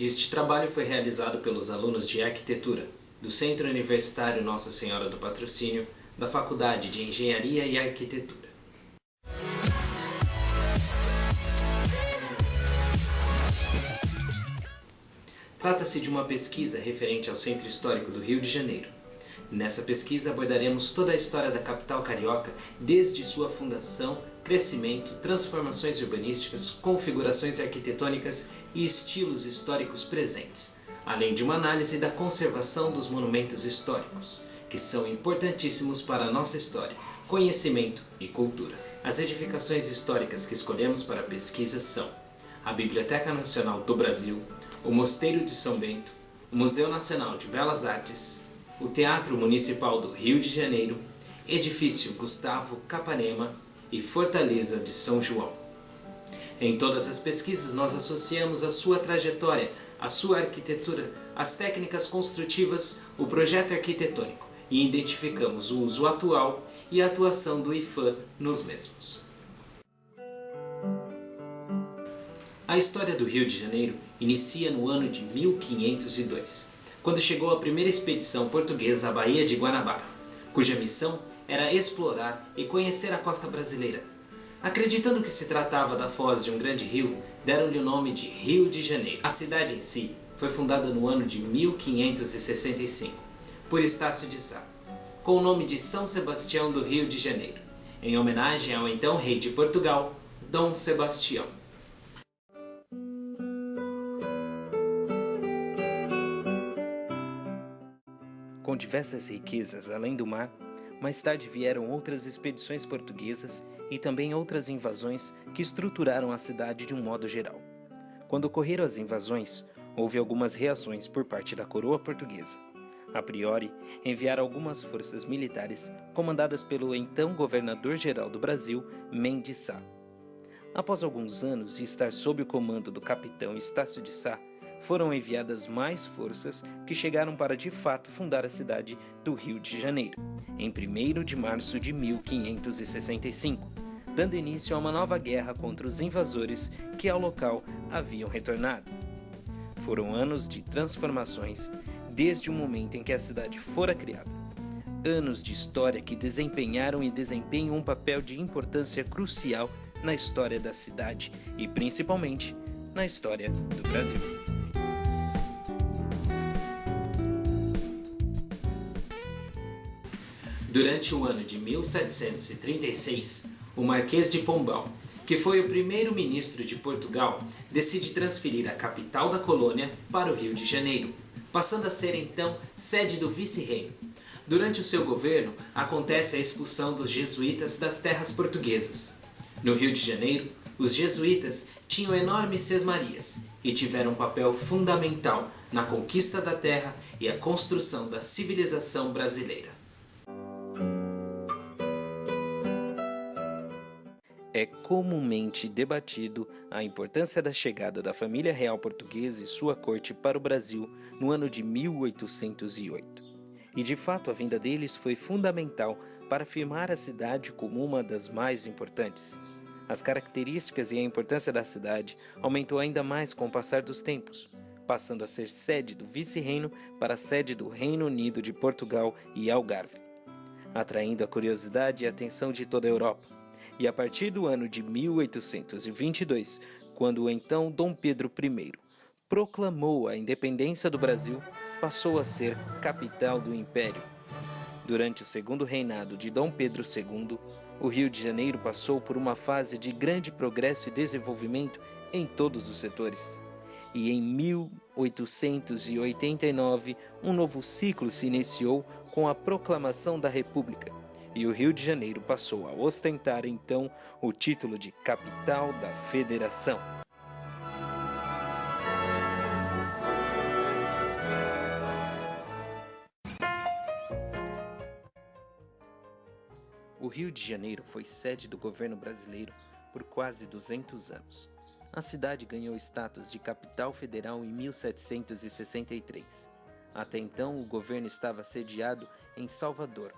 Este trabalho foi realizado pelos alunos de Arquitetura, do Centro Universitário Nossa Senhora do Patrocínio, da Faculdade de Engenharia e Arquitetura. Trata-se de uma pesquisa referente ao Centro Histórico do Rio de Janeiro. Nessa pesquisa abordaremos toda a história da capital carioca, desde sua fundação, crescimento, transformações urbanísticas, configurações arquitetônicas e estilos históricos presentes, além de uma análise da conservação dos monumentos históricos, que são importantíssimos para a nossa história, conhecimento e cultura. As edificações históricas que escolhemos para a pesquisa são a Biblioteca Nacional do Brasil, o Mosteiro de São Bento, o Museu Nacional de Belas Artes, o Teatro Municipal do Rio de Janeiro, Edifício Gustavo Capanema e Fortaleza de São João. Em todas as pesquisas nós associamos a sua trajetória, a sua arquitetura, as técnicas construtivas, o projeto arquitetônico e identificamos o uso atual e a atuação do IPHAN nos mesmos. A história do Rio de Janeiro inicia no ano de 1502, quando chegou a primeira expedição portuguesa à Baía de Guanabara, cuja missão era explorar e conhecer a costa brasileira. Acreditando que se tratava da foz de um grande rio, deram-lhe o nome de Rio de Janeiro. A cidade em si foi fundada no ano de 1565, por Estácio de Sá, com o nome de São Sebastião do Rio de Janeiro, em homenagem ao então rei de Portugal, Dom Sebastião. Com diversas riquezas além do mar, mais tarde vieram outras expedições portuguesas e também outras invasões que estruturaram a cidade de um modo geral. Quando ocorreram as invasões, houve algumas reações por parte da coroa portuguesa. A priori, enviaram algumas forças militares comandadas pelo então governador-geral do Brasil, Mendes Sá. Após alguns anos e estar sob o comando do capitão Estácio de Sá, foram enviadas mais forças que chegaram para de fato fundar a cidade do Rio de Janeiro, em 1º de março de 1565, dando início a uma nova guerra contra os invasores que ao local haviam retornado. Foram anos de transformações desde o momento em que a cidade fora criada. Anos de história que desempenharam e desempenham um papel de importância crucial na história da cidade e principalmente na história do Brasil. Durante o ano de 1736, o Marquês de Pombal, que foi o primeiro ministro de Portugal, decide transferir a capital da colônia para o Rio de Janeiro, passando a ser então sede do vice-reino. Durante o seu governo, acontece a expulsão dos jesuítas das terras portuguesas. No Rio de Janeiro, os jesuítas tinham enormes sesmarias e tiveram um papel fundamental na conquista da terra e a construção da civilização brasileira. É comumente debatido a importância da chegada da família real portuguesa e sua corte para o Brasil no ano de 1808. E de fato a vinda deles foi fundamental para afirmar a cidade como uma das mais importantes. As características e a importância da cidade aumentou ainda mais com o passar dos tempos, passando a ser sede do vice-reino para a sede do Reino Unido de Portugal e Algarve, atraindo a curiosidade e a atenção de toda a Europa. E a partir do ano de 1822, quando o então Dom Pedro I proclamou a independência do Brasil, passou a ser capital do Império. Durante o segundo reinado de Dom Pedro II, o Rio de Janeiro passou por uma fase de grande progresso e desenvolvimento em todos os setores. E em 1889, um novo ciclo se iniciou com a proclamação da República. E o Rio de Janeiro passou a ostentar então o título de capital da Federação. O Rio de Janeiro foi sede do governo brasileiro por quase 200 anos. A cidade ganhou status de capital federal em 1763. Até então, o governo estava sediado em Salvador.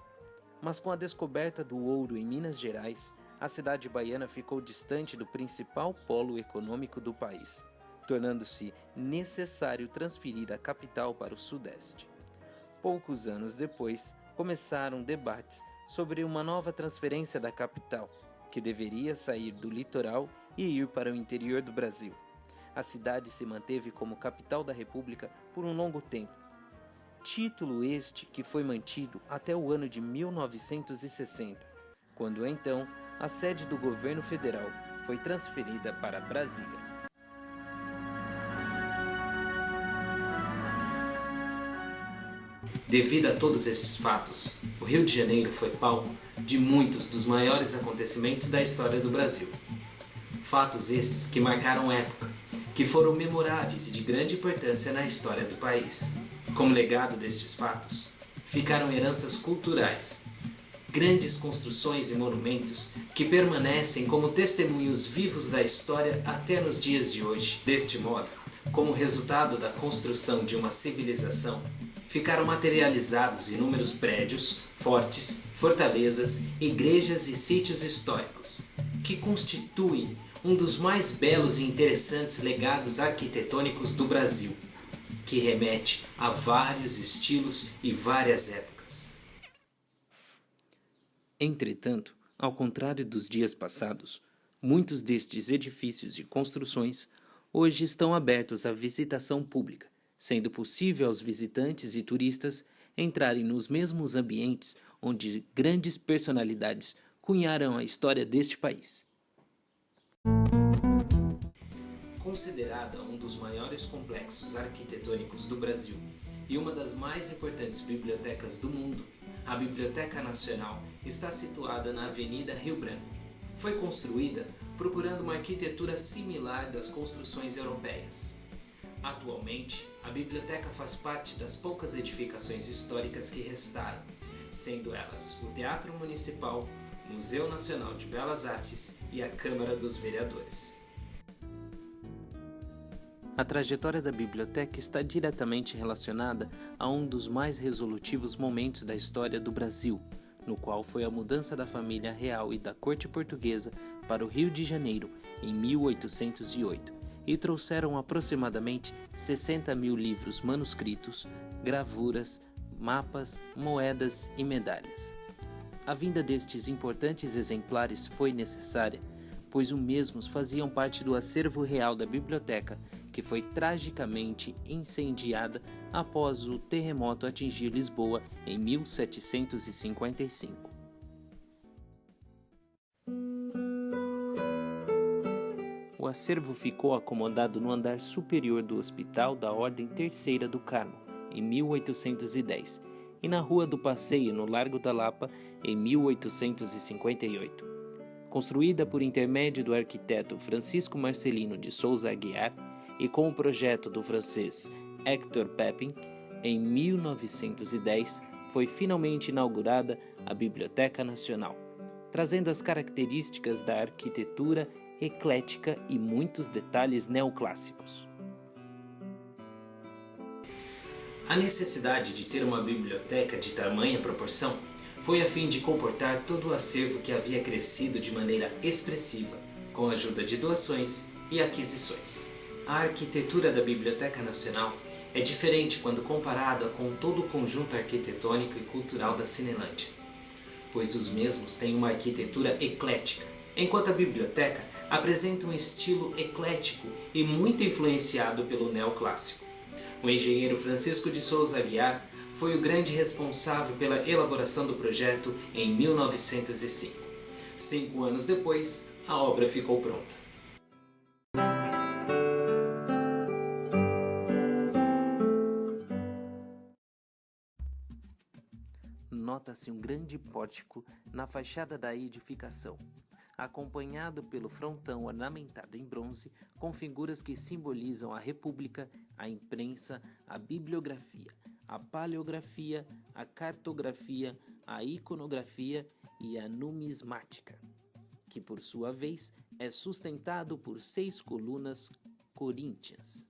Mas com a descoberta do ouro em Minas Gerais, a cidade baiana ficou distante do principal polo econômico do país, tornando-se necessário transferir a capital para o sudeste. Poucos anos depois, começaram debates sobre uma nova transferência da capital, que deveria sair do litoral e ir para o interior do Brasil. A cidade se manteve como capital da República por um longo tempo. Título este que foi mantido até o ano de 1960, quando então a sede do governo federal foi transferida para Brasília. Devido a todos estes fatos, o Rio de Janeiro foi palco de muitos dos maiores acontecimentos da história do Brasil. Fatos estes que marcaram época, que foram memoráveis e de grande importância na história do país. Como legado destes fatos, ficaram heranças culturais, grandes construções e monumentos que permanecem como testemunhos vivos da história até nos dias de hoje. Deste modo, como resultado da construção de uma civilização, ficaram materializados inúmeros prédios, fortes, fortalezas, igrejas e sítios históricos, que constituem um dos mais belos e interessantes legados arquitetônicos do Brasil, que remete a vários estilos e várias épocas. Entretanto, ao contrário dos dias passados, muitos destes edifícios e construções hoje estão abertos à visitação pública, sendo possível aos visitantes e turistas entrarem nos mesmos ambientes onde grandes personalidades cunharam a história deste país. Considerada um dos maiores complexos arquitetônicos do Brasil e uma das mais importantes bibliotecas do mundo, a Biblioteca Nacional está situada na Avenida Rio Branco. Foi construída procurando uma arquitetura similar das construções europeias. Atualmente, a biblioteca faz parte das poucas edificações históricas que restaram, sendo elas o Teatro Municipal, Museu Nacional de Belas Artes e a Câmara dos Vereadores. A trajetória da biblioteca está diretamente relacionada a um dos mais resolutivos momentos da história do Brasil, no qual foi a mudança da família real e da corte portuguesa para o Rio de Janeiro em 1808, e trouxeram aproximadamente 60 mil livros manuscritos, gravuras, mapas, moedas e medalhas. A vinda destes importantes exemplares foi necessária, pois os mesmos faziam parte do acervo real da biblioteca, que foi tragicamente incendiada após o terremoto atingir Lisboa em 1755. O acervo ficou acomodado no andar superior do Hospital da Ordem Terceira do Carmo, em 1810, e na Rua do Passeio, no Largo da Lapa, em 1858. Construída por intermédio do arquiteto Francisco Marcelino de Souza Aguiar, e com o projeto do francês Hector Pepin, em 1910 foi finalmente inaugurada a Biblioteca Nacional, trazendo as características da arquitetura eclética e muitos detalhes neoclássicos. A necessidade de ter uma biblioteca de tamanha proporção foi a fim de comportar todo o acervo que havia crescido de maneira expressiva, com a ajuda de doações e aquisições. A arquitetura da Biblioteca Nacional é diferente quando comparada com todo o conjunto arquitetônico e cultural da Cinelândia, pois os mesmos têm uma arquitetura eclética, enquanto a biblioteca apresenta um estilo eclético e muito influenciado pelo neoclássico. O engenheiro Francisco de Souza Aguiar foi o grande responsável pela elaboração do projeto em 1905. 5 anos depois, a obra ficou pronta. Nota-se um grande pórtico na fachada da edificação, acompanhado pelo frontão ornamentado em bronze com figuras que simbolizam a República, a imprensa, a bibliografia, a paleografia, a cartografia, a iconografia e a numismática, que por sua vez é sustentado por 6 colunas coríntias.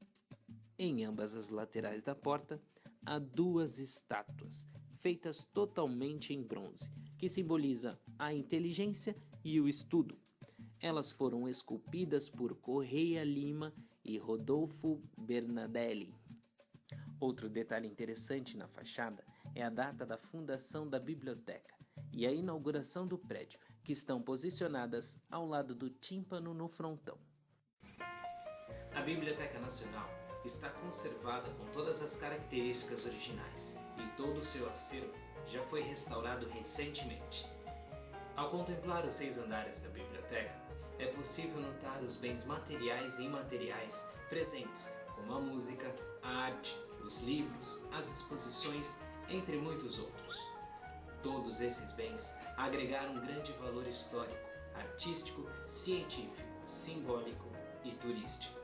Em ambas as laterais da porta há 2 estátuas, feitas totalmente em bronze, que simboliza a inteligência e o estudo. Elas foram esculpidas por Correia Lima e Rodolfo Bernadelli. Outro detalhe interessante na fachada é a data da fundação da biblioteca e a inauguração do prédio, que estão posicionadas ao lado do tímpano no frontão. A Biblioteca Nacional está conservada com todas as características originais e todo o seu acervo já foi restaurado recentemente. Ao contemplar os 6 andares da biblioteca, é possível notar os bens materiais e imateriais presentes, como a música, a arte, os livros, as exposições, entre muitos outros. Todos esses bens agregaram um grande valor histórico, artístico, científico, simbólico e turístico.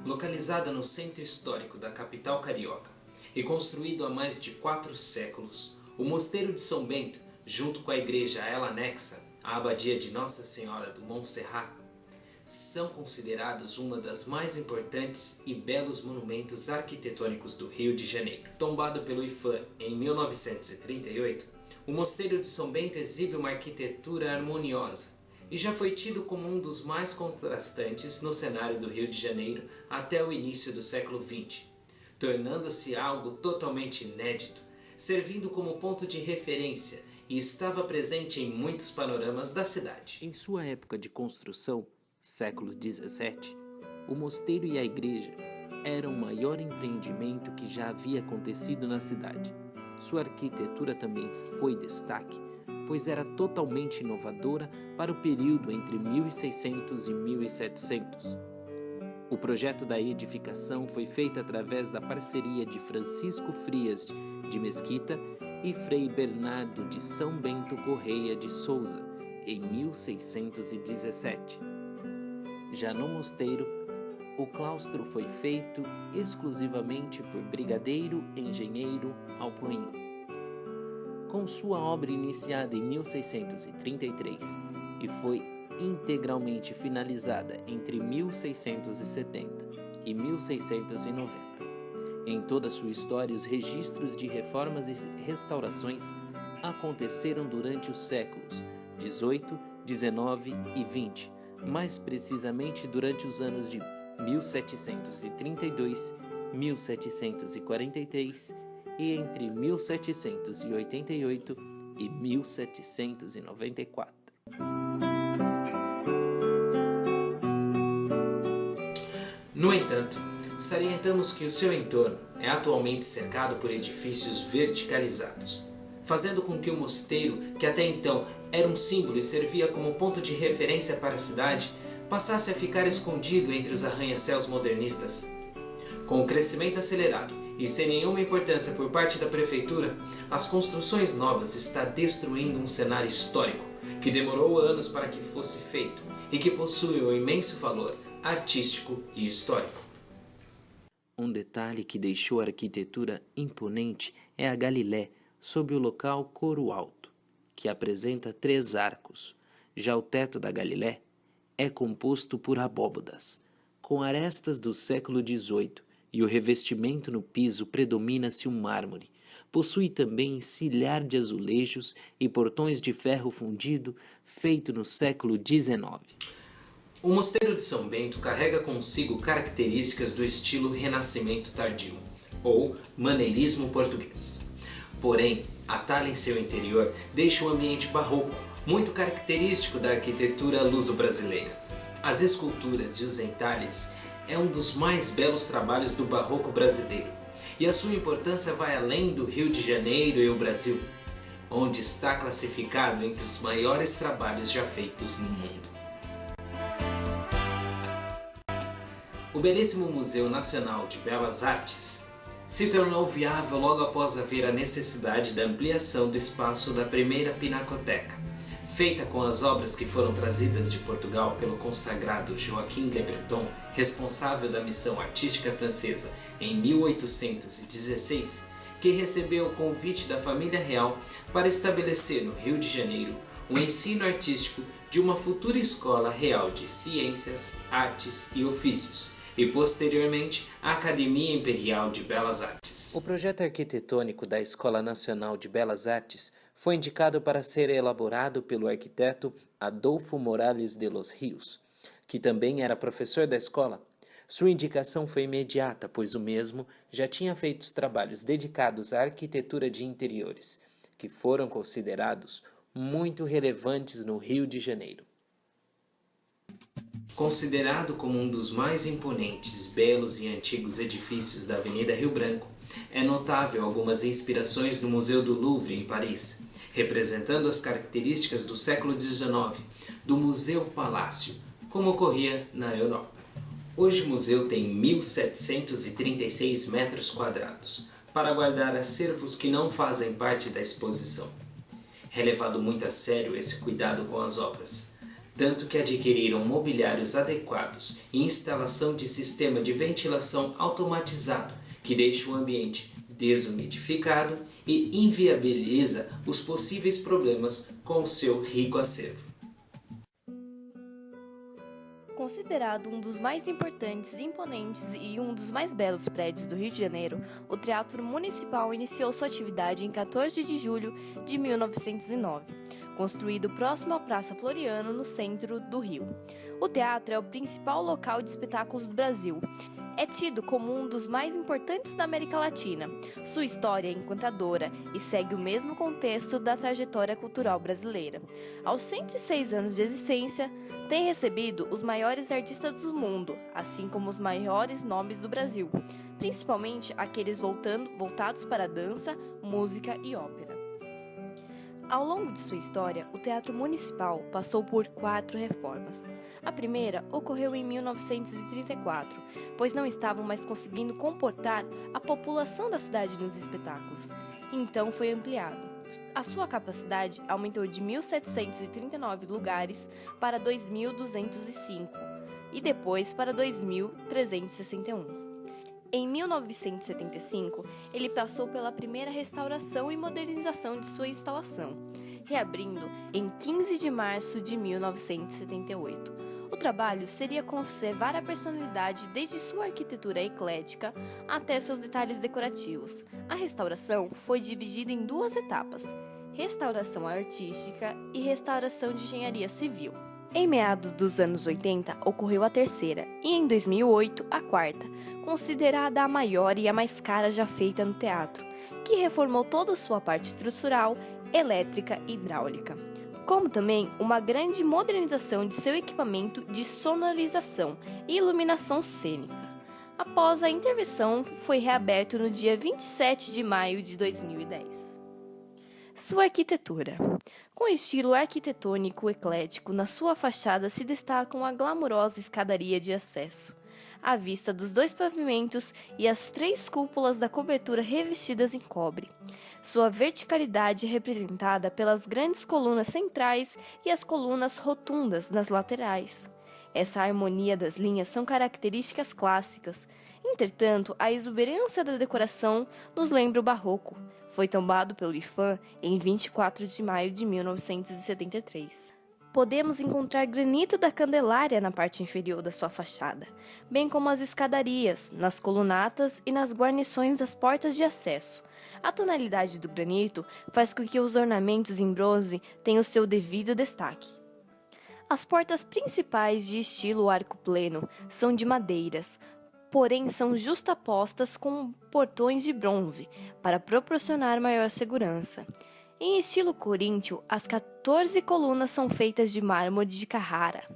Localizada no centro histórico da capital carioca e construído há mais de 4 séculos, o Mosteiro de São Bento, junto com a igreja a ela anexa, a Abadia de Nossa Senhora do Montserrat, são considerados uma das mais importantes e belos monumentos arquitetônicos do Rio de Janeiro. Tombado pelo IPHAN em 1938, o Mosteiro de São Bento exibe uma arquitetura harmoniosa e já foi tido como um dos mais contrastantes no cenário do Rio de Janeiro até o início do século XX, tornando-se algo totalmente inédito, servindo como ponto de referência e estava presente em muitos panoramas da cidade. Em sua época de construção, século XVII, o mosteiro e a igreja eram o maior empreendimento que já havia acontecido na cidade. Sua arquitetura também foi destaque, pois era totalmente inovadora para o período entre 1600 e 1700. O projeto da edificação foi feito através da parceria de Francisco Frias de Mesquita e Frei Bernardo de São Bento Correia de Souza, em 1617. Já no mosteiro, o claustro foi feito exclusivamente por Brigadeiro Engenheiro Alpoim. Com sua obra iniciada em 1633 e foi integralmente finalizada entre 1670 e 1690. Em toda sua história, os registros de reformas e restaurações aconteceram durante os séculos 18, 19 e 20, mais precisamente durante os anos de 1732, 1743 e entre 1788 e 1794. No entanto, salientamos que o seu entorno é atualmente cercado por edifícios verticalizados, fazendo com que o mosteiro, que até então era um símbolo e servia como ponto de referência para a cidade, passasse a ficar escondido entre os arranha-céus modernistas. Com o crescimento acelerado e sem nenhuma importância por parte da prefeitura, as construções novas estão destruindo um cenário histórico que demorou anos para que fosse feito e que possui um imenso valor artístico e histórico. Um detalhe que deixou a arquitetura imponente é a Galilé, sob o local coro alto, que apresenta 3 arcos. Já o teto da Galilé é composto por abóbadas, com arestas do século XVIII, e o revestimento no piso predomina-se um mármore. Possui também encilhar de azulejos e portões de ferro fundido feito no século XIX. O Mosteiro de São Bento carrega consigo características do estilo Renascimento tardio, ou maneirismo português. Porém, a tala em seu interior deixa um ambiente barroco, muito característico da arquitetura luso-brasileira. As esculturas e os entalhes é um dos mais belos trabalhos do barroco brasileiro, e a sua importância vai além do Rio de Janeiro e o Brasil, onde está classificado entre os maiores trabalhos já feitos no mundo. O belíssimo Museu Nacional de Belas Artes se tornou viável logo após haver a necessidade da ampliação do espaço da primeira Pinacoteca, feita com as obras que foram trazidas de Portugal pelo consagrado Joaquim Le Breton, responsável da missão artística francesa em 1816, que recebeu o convite da família real para estabelecer no Rio de Janeiro um ensino artístico de uma futura escola real de ciências, artes e ofícios, e posteriormente a Academia Imperial de Belas Artes. O projeto arquitetônico da Escola Nacional de Belas Artes foi indicado para ser elaborado pelo arquiteto Adolfo Morales de los Rios, que também era professor da escola, sua indicação foi imediata, pois o mesmo já tinha feito os trabalhos dedicados à arquitetura de interiores, que foram considerados muito relevantes no Rio de Janeiro. Considerado como um dos mais imponentes, belos e antigos edifícios da Avenida Rio Branco, é notável algumas inspirações no Museu do Louvre, em Paris, representando as características do século XIX, do Museu-Palácio, como ocorria na Europa. Hoje o museu tem 1.736 metros quadrados, para guardar acervos que não fazem parte da exposição. É levado muito a sério esse cuidado com as obras, tanto que adquiriram mobiliários adequados e instalação de sistema de ventilação automatizado que deixa o ambiente desumidificado e inviabiliza os possíveis problemas com o seu rico acervo. Considerado um dos mais importantes, imponentes e um dos mais belos prédios do Rio de Janeiro, o Teatro Municipal iniciou sua atividade em 14 de julho de 1909, construído próximo à Praça Floriano, no centro do Rio. O teatro é o principal local de espetáculos do Brasil. É tido como um dos mais importantes da América Latina. Sua história é encantadora e segue o mesmo contexto da trajetória cultural brasileira. Aos 106 anos de existência, tem recebido os maiores artistas do mundo, assim como os maiores nomes do Brasil, principalmente aqueles voltados para a dança, música e ópera. Ao longo de sua história, o Teatro Municipal passou por 4 reformas. A primeira ocorreu em 1934, pois não estavam mais conseguindo comportar a população da cidade nos espetáculos. Então foi ampliado. A sua capacidade aumentou de 1.739 lugares para 2.205 e depois para 2.361. Em 1975, ele passou pela primeira restauração e modernização de sua instalação, reabrindo em 15 de março de 1978. O trabalho seria conservar a personalidade desde sua arquitetura eclética até seus detalhes decorativos. A restauração foi dividida em 2 etapas: restauração artística e restauração de engenharia civil. Em meados dos anos 80, ocorreu a terceira, e em 2008, a quarta, considerada a maior e a mais cara já feita no teatro, que reformou toda a sua parte estrutural, elétrica e hidráulica, como também uma grande modernização de seu equipamento de sonorização e iluminação cênica. Após a intervenção, foi reaberto no dia 27 de maio de 2010. Sua arquitetura. Com estilo arquitetônico eclético, na sua fachada se destacam a glamurosa escadaria de acesso, a vista dos 2 pavimentos e as 3 cúpulas da cobertura revestidas em cobre. Sua verticalidade é representada pelas grandes colunas centrais e as colunas rotundas nas laterais. Essa harmonia das linhas são características clássicas. Entretanto, a exuberância da decoração nos lembra o barroco. Foi tombado pelo IPHAN em 24 de maio de 1973. Podemos encontrar granito da Candelária na parte inferior da sua fachada, bem como as escadarias, nas colunatas e nas guarnições das portas de acesso. A tonalidade do granito faz com que os ornamentos em bronze tenham o seu devido destaque. As portas principais, de estilo arco pleno, são de madeiras, porém são justapostas com portões de bronze, para proporcionar maior segurança. Em estilo coríntio, as 14 colunas são feitas de mármore de Carrara.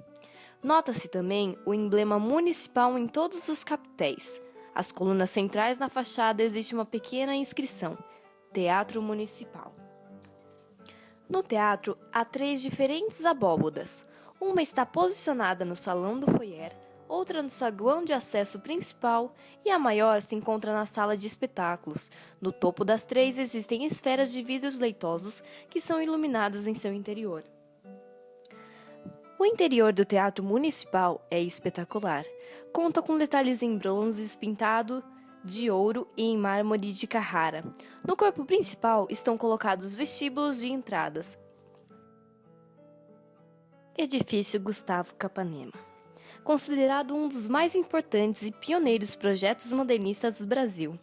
Nota-se também o emblema municipal em todos os capitéis. As colunas centrais na fachada existe uma pequena inscrição: Teatro Municipal. No teatro, há 3 diferentes abóbodas. Uma está posicionada no Salão do Foyer, outra no saguão de acesso principal e a maior se encontra na sala de espetáculos. No topo das 3 existem esferas de vidros leitosos que são iluminadas em seu interior. O interior do Teatro Municipal é espetacular. Conta com detalhes em bronze pintado de ouro e em mármore de Carrara. No corpo principal estão colocados vestíbulos de entradas. Edifício Gustavo Capanema. Considerado um dos mais importantes e pioneiros projetos modernistas do Brasil.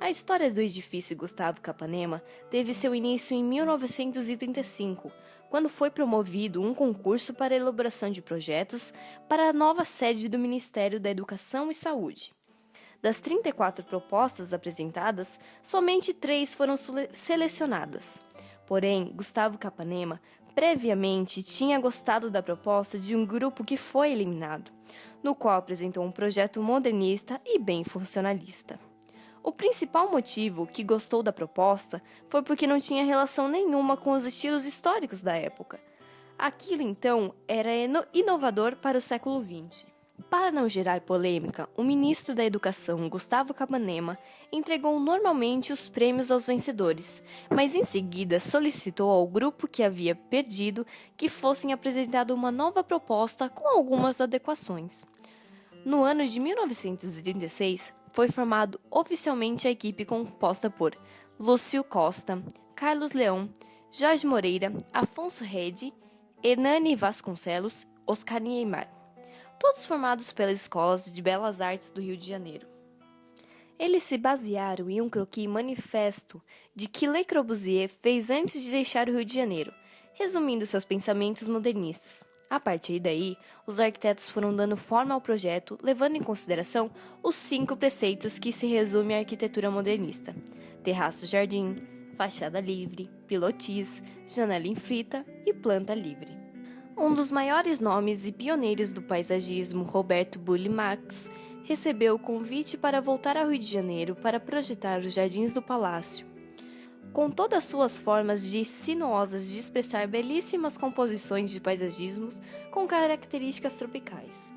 A história do edifício Gustavo Capanema teve seu início em 1935, quando foi promovido um concurso para a elaboração de projetos para a nova sede do Ministério da Educação e Saúde. Das 34 propostas apresentadas, somente 3 foram selecionadas. Porém, Gustavo Capanema previamente tinha gostado da proposta de um grupo que foi eliminado, no qual apresentou um projeto modernista e bem funcionalista. O principal motivo que gostou da proposta foi porque não tinha relação nenhuma com os estilos históricos da época. Aquilo, então, era inovador para o século XX. Para não gerar polêmica, o ministro da Educação, Gustavo Capanema, entregou normalmente os prêmios aos vencedores, mas em seguida solicitou ao grupo que havia perdido que fossem apresentada uma nova proposta com algumas adequações. No ano de 1936, foi formado oficialmente a equipe composta por Lúcio Costa, Carlos Leão, Jorge Moreira, Afonso Rede, Hernani Vasconcelos, Oscar Niemeyer, todos formados pelas Escolas de Belas Artes do Rio de Janeiro. Eles se basearam em um croquis manifesto de que Le Corbusier fez antes de deixar o Rio de Janeiro, resumindo seus pensamentos modernistas. A partir daí, os arquitetos foram dando forma ao projeto, levando em consideração os 5 preceitos que se resume a arquitetura modernista: terraço-jardim, fachada livre, pilotis, janela em fita e planta livre. Um dos maiores nomes e pioneiros do paisagismo, Roberto Burle Marx, recebeu o convite para voltar ao Rio de Janeiro para projetar os jardins do palácio. Com todas suas formas sinuosas de expressar belíssimas composições de paisagismos com características tropicais.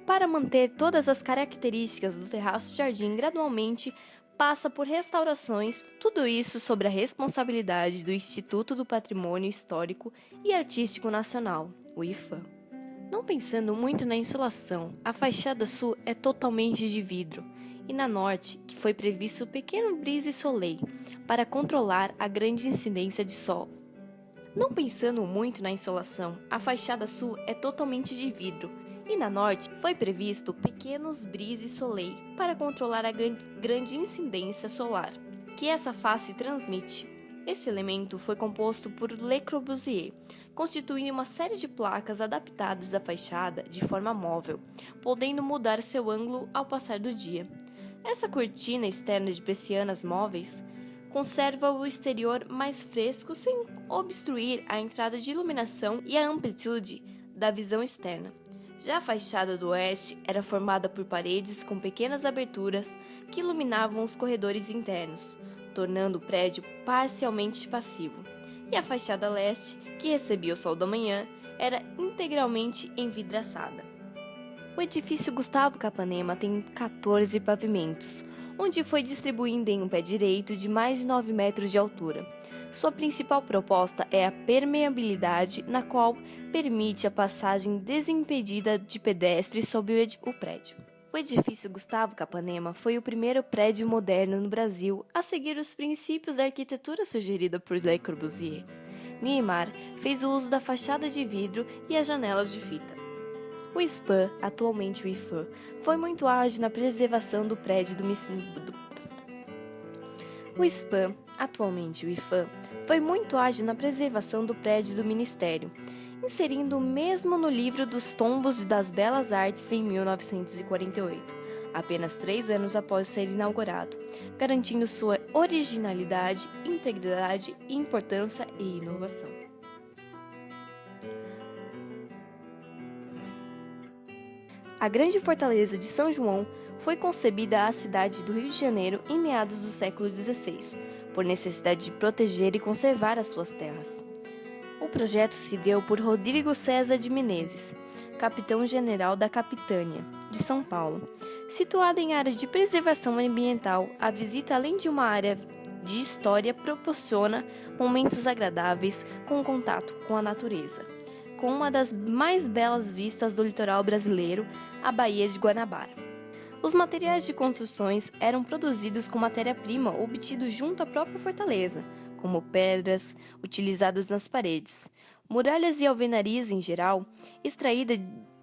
Para manter todas as características do terraço-jardim gradualmente, passa por restaurações, tudo isso sob a responsabilidade do Instituto do Patrimônio Histórico e Artístico Nacional, o IFAM. Não pensando muito na insolação, a fachada sul é totalmente de vidro, e na norte, que foi previsto um pequeno brise-soleil, para controlar a grande incidência de sol. Não pensando muito na insolação, a fachada sul é totalmente de vidro, e na norte foi previsto pequenos brise-soleil, para controlar a grande incidência solar, que essa face transmite. Esse elemento foi composto por Le Corbusier, constituindo uma série de placas adaptadas à fachada de forma móvel, podendo mudar seu ângulo ao passar do dia. Essa cortina externa de persianas móveis conserva o exterior mais fresco sem obstruir a entrada de iluminação e a amplitude da visão externa. Já a fachada do oeste era formada por paredes com pequenas aberturas que iluminavam os corredores internos, tornando o prédio parcialmente passivo. E a fachada leste, que recebia o sol da manhã, era integralmente envidraçada. O edifício Gustavo Capanema tem 14 pavimentos, onde foi distribuído em um pé direito de mais de 9 metros de altura. Sua principal proposta é a permeabilidade, na qual permite a passagem desimpedida de pedestres sobre o prédio. O edifício Gustavo Capanema foi o primeiro prédio moderno no Brasil a seguir os princípios da arquitetura sugerida por Le Corbusier. Niemeyer fez o uso da fachada de vidro e as janelas de fita. O ISPAM, atualmente o IFAM, foi muito ágil na preservação do prédio do Ministério, inserindo o mesmo no livro dos tombos das Belas Artes em 1948, apenas 3 anos após ser inaugurado, garantindo sua originalidade, integridade, importância e inovação. A grande fortaleza de São João foi concebida à cidade do Rio de Janeiro em meados do século XVI, por necessidade de proteger e conservar as suas terras. O projeto se deu por Rodrigo César de Menezes, capitão-general da Capitânia, de São Paulo. Situada em área de preservação ambiental, a visita, além de uma área de história, proporciona momentos agradáveis com contato com a natureza, com uma das mais belas vistas do litoral brasileiro, a Baía de Guanabara. Os materiais de construções eram produzidos com matéria-prima obtido junto à própria fortaleza, como pedras utilizadas nas paredes, muralhas e alvenarias em geral, extraída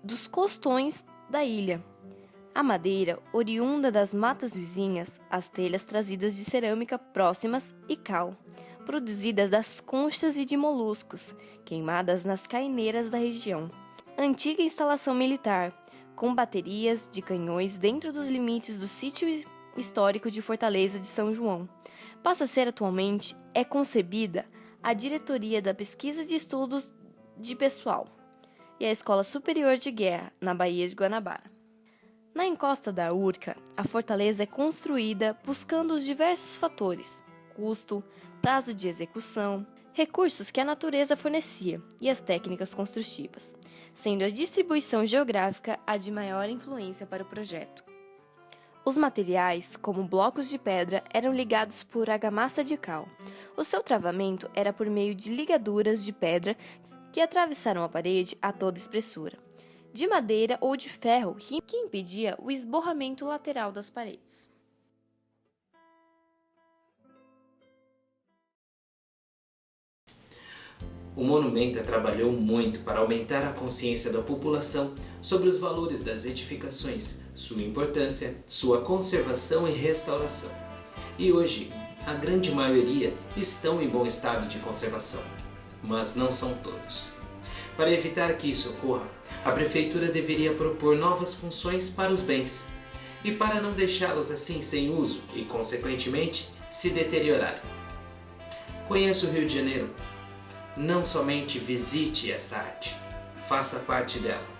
dos costões da ilha. A madeira, oriunda das matas vizinhas, as telhas trazidas de cerâmica próximas e cal, produzidas das conchas e de moluscos, queimadas nas caineiras da região. Antiga instalação militar, com baterias de canhões dentro dos limites do sítio histórico de Fortaleza de São João. Passa a ser atualmente concebida a Diretoria da Pesquisa de Estudos de Pessoal e a Escola Superior de Guerra, na Baía de Guanabara. Na encosta da Urca, a fortaleza é construída buscando os diversos fatores: custo, prazo de execução, recursos que a natureza fornecia e as técnicas construtivas, sendo a distribuição geográfica a de maior influência para o projeto. Os materiais, como blocos de pedra, eram ligados por argamassa de cal. O seu travamento era por meio de ligaduras de pedra que atravessaram a parede a toda espessura, de madeira ou de ferro, que impedia o esborramento lateral das paredes. O monumento trabalhou muito para aumentar a consciência da população sobre os valores das edificações, sua importância, sua conservação e restauração. E hoje, a grande maioria estão em bom estado de conservação, mas não são todos. Para evitar que isso ocorra, a Prefeitura deveria propor novas funções para os bens, e para não deixá-los assim sem uso e, consequentemente, se deteriorarem. Conheça o Rio de Janeiro. Não somente visite esta arte, faça parte dela.